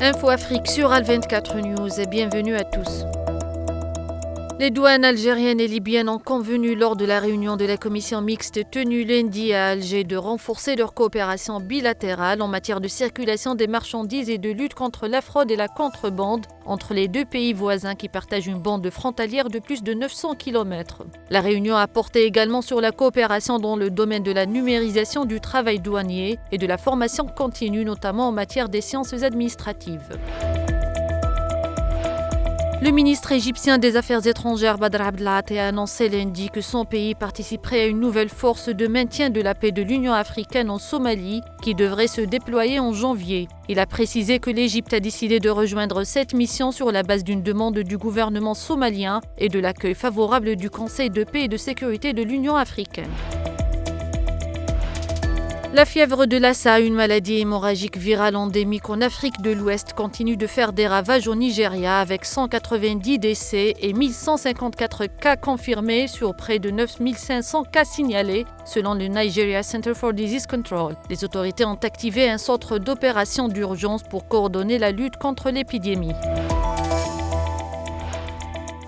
Info Afrique sur Al24 News et bienvenue à tous. Les douanes algériennes et libyennes ont convenu lors de la réunion de la commission mixte tenue lundi à Alger de renforcer leur coopération bilatérale en matière de circulation des marchandises et de lutte contre la fraude et la contrebande entre les deux pays voisins qui partagent une bande frontalière de plus de 900 km. La réunion a porté également sur la coopération dans le domaine de la numérisation du travail douanier et de la formation continue, notamment en matière des sciences administratives. Le ministre égyptien des Affaires étrangères Badr Abdelatty a annoncé lundi que son pays participerait à une nouvelle force de maintien de la paix de l'Union africaine en Somalie qui devrait se déployer en janvier. Il a précisé que l'Égypte a décidé de rejoindre cette mission sur la base d'une demande du gouvernement somalien et de l'accueil favorable du Conseil de paix et de sécurité de l'Union africaine. La fièvre de Lassa, une maladie hémorragique virale endémique en Afrique de l'Ouest, continue de faire des ravages au Nigeria avec 190 décès et 1154 cas confirmés sur près de 9500 cas signalés, selon le Nigeria Center for Disease Control. Les autorités ont activé un centre d'opération d'urgence pour coordonner la lutte contre l'épidémie.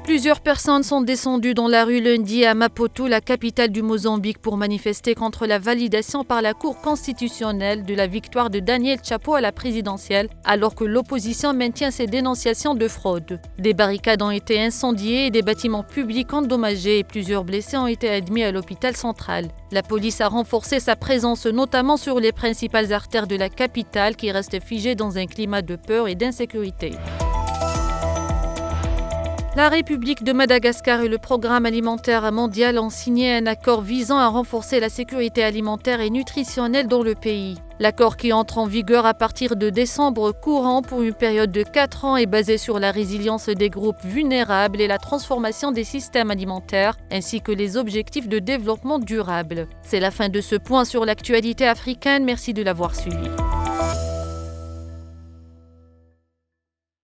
Plusieurs personnes sont descendues dans la rue lundi à Maputo, la capitale du Mozambique, pour manifester contre la validation par la Cour constitutionnelle de la victoire de Daniel Chapo à la présidentielle, alors que l'opposition maintient ses dénonciations de fraude. Des barricades ont été incendiées et des bâtiments publics endommagés et plusieurs blessés ont été admis à l'hôpital central. La police a renforcé sa présence notamment sur les principales artères de la capitale qui restent figées dans un climat de peur et d'insécurité. La République de Madagascar et le Programme alimentaire mondial ont signé un accord visant à renforcer la sécurité alimentaire et nutritionnelle dans le pays. L'accord, qui entre en vigueur à partir de décembre courant pour une période de 4 ans, est basé sur la résilience des groupes vulnérables et la transformation des systèmes alimentaires, ainsi que les objectifs de développement durable. C'est la fin de ce point sur l'actualité africaine. Merci de l'avoir suivi.